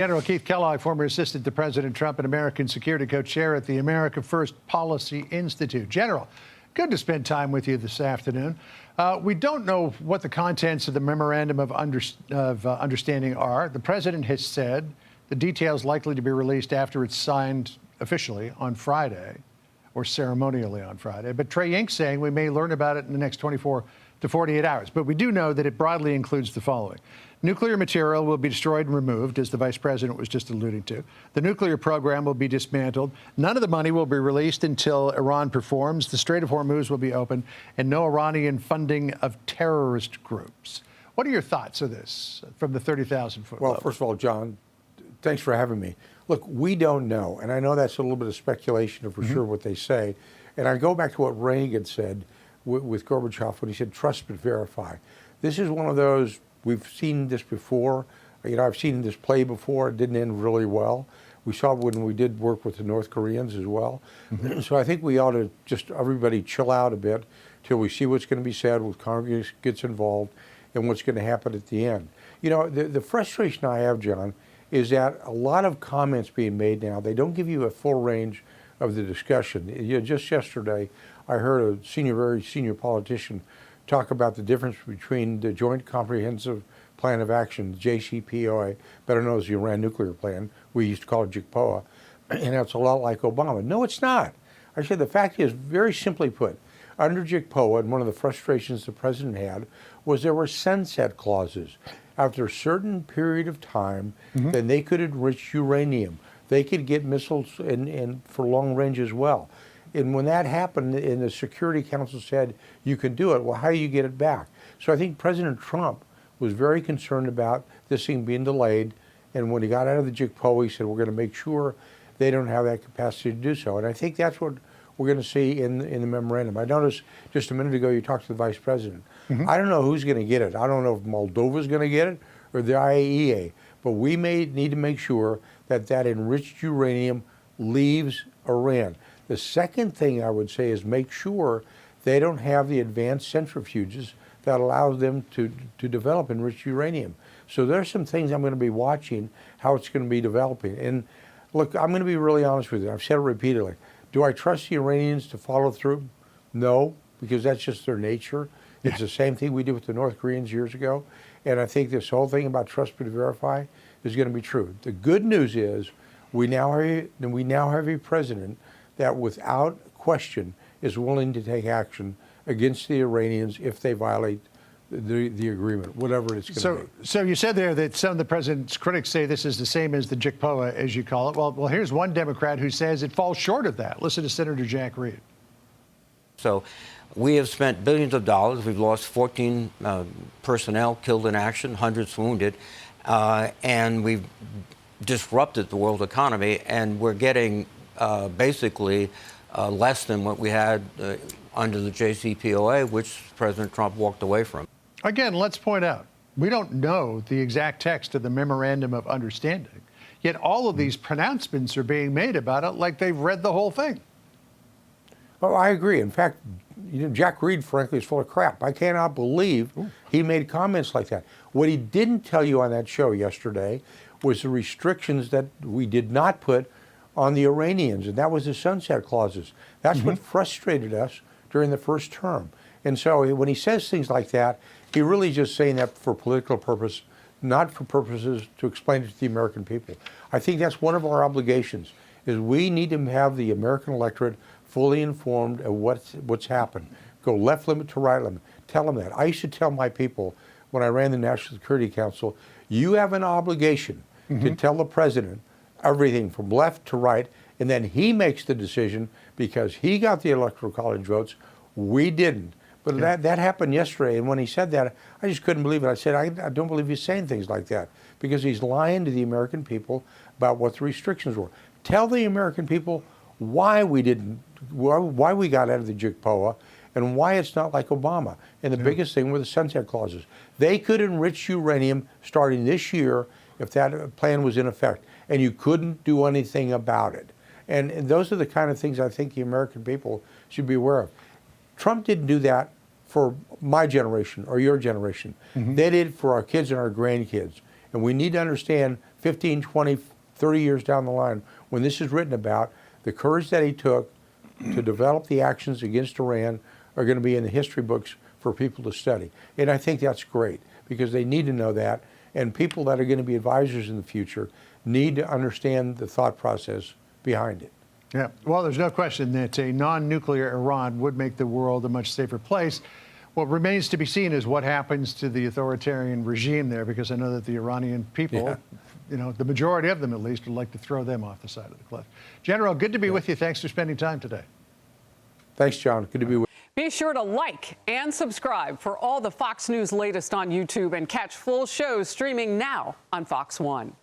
General Keith Kellogg, former assistant to President Trump and American security co-chair at the America First Policy Institute. General, good to spend time with you this afternoon. We don't know what the contents of the memorandum of understanding are. The president has said the details likely to be released after it's signed officially on Friday, or ceremonially on Friday. But Trey Ying's saying we may learn about it in the next 24 to 48 hours. But we do know that it broadly includes the following. Nuclear material will be destroyed and removed, as the vice president was just alluding to. The nuclear program will be dismantled. None of the money will be released until Iran performs. The Strait of Hormuz will be open, and no Iranian funding of terrorist groups. What are your thoughts of this from the 30,000-foot Well, level? first of all, John, thanks for having me. Look, we don't know, and I know that's a little bit of speculation of for sure what they say. And I go back to what Reagan said with Gorbachev when he said, trust but verify. This is one of those, we've seen this before. You know, I've seen this play before. It didn't end really well. We saw it when we did work with the North Koreans as well. So I think we ought to just everybody chill out a bit till we see what's going to be said, when Congress gets involved, and what's going to happen at the end. You know, the frustration I have, John, is that a lot of comments being made now, they don't give you a full range of the discussion. You know, just yesterday, I heard a very senior politician talk about the difference between the Joint Comprehensive Plan of Action, JCPOA, better known as the Iran nuclear plan. We used to call it JCPOA, and that's a lot like Obama. No, it's not. I said the fact is, very simply put, under JCPOA, and one of the frustrations the president had was there were sunset clauses. After a certain period of time, then they could enrich uranium. They could get missiles and for long range as well. And when that happened, and the Security Council said you can do it, well, how do you get it back? So I think President Trump was very concerned about this thing being delayed. And when he got out of the JCPOA, he said, we're going to make sure they don't have that capacity to do so. And I think that's what we're going to see in the memorandum. I noticed just a minute ago you talked to the vice president. I don't know who's going to get it. I don't know if Moldova's going to get it or the IAEA. But we may need to make sure that that enriched uranium leaves Iran. The second thing I would say is make sure they don't have the advanced centrifuges that allow them to develop enriched uranium. So there's some things I'm going to be watching, how it's going to be developing. And look, I'm going to be really honest with you. I've said it repeatedly. Do I trust the Iranians to follow through? No, because that's just their nature. It's the same thing we did with the North Koreans years ago. And I think this whole thing about trust but verify is going to be true. The good news is we now have a president that without question is willing to take action against the Iranians if they violate the agreement, whatever it's going to be. So you said there that some of the president's critics say this is the same as the JCPOA, as you call it. Well, here's one Democrat who says it falls short of that. Listen to Senator Jack Reed. So we have spent billions of dollars. We've lost 14 personnel killed in action, hundreds wounded, and we've disrupted the world economy, and we're getting basically less than what we had under the JCPOA, which President Trump walked away from. Again, let's point out, we don't know the exact text of the Memorandum of Understanding, yet all of these pronouncements are being made about it like they've read the whole thing. Oh, I agree. In fact, you know, Jack Reed, frankly, is full of crap. I cannot believe he made comments like that. What he didn't tell you on that show yesterday was the restrictions that we did not put on the Iranians, and that was the sunset clauses. That's what frustrated us during the first term. And so when he says things like that, he really just saying that for political purpose, not for purposes to explain it to the American people. I think that's one of our obligations, is we need to have the American electorate fully informed of what's happened. Go left limit to right limit. Tell them that. I used to tell my people when I ran the National Security Council, you have an obligation to tell the president everything from left to right, and then he makes the decision because he got the Electoral College votes. We didn't. But that happened yesterday, and when he said that, I just couldn't believe it. I said, I don't believe he's saying things like that, because he's lying to the American people about what the restrictions were. Tell the American people why we got out of the JCPOA and why it's not like Obama. And the biggest thing were the sunset clauses. They could enrich uranium starting this year if that plan was in effect, and you couldn't do anything about it. And those are the kind of things I think the American people should be aware of. Trump didn't do that for my generation or your generation. They did it for our kids and our grandkids. And we need to understand 15, 20, 30 years down the line, when this is written about, the courage that he took to develop the actions against Iran are going to be in the history books for people to study. And I think that's great because they need to know that. And people that are going to be advisors in the future need to understand the thought process behind it. Yeah, well, there's no question that a non-nuclear Iran would make the world a much safer place. What remains to be seen is what happens to the authoritarian regime there, because I know that the Iranian people, you know, the majority of them at least, would like to throw them off the side of the cliff. General, good to be with you. Thanks for spending time today. Thanks, John. Good to be with you. Be sure to like and subscribe for all the Fox News latest on YouTube and catch full shows streaming now on Fox One.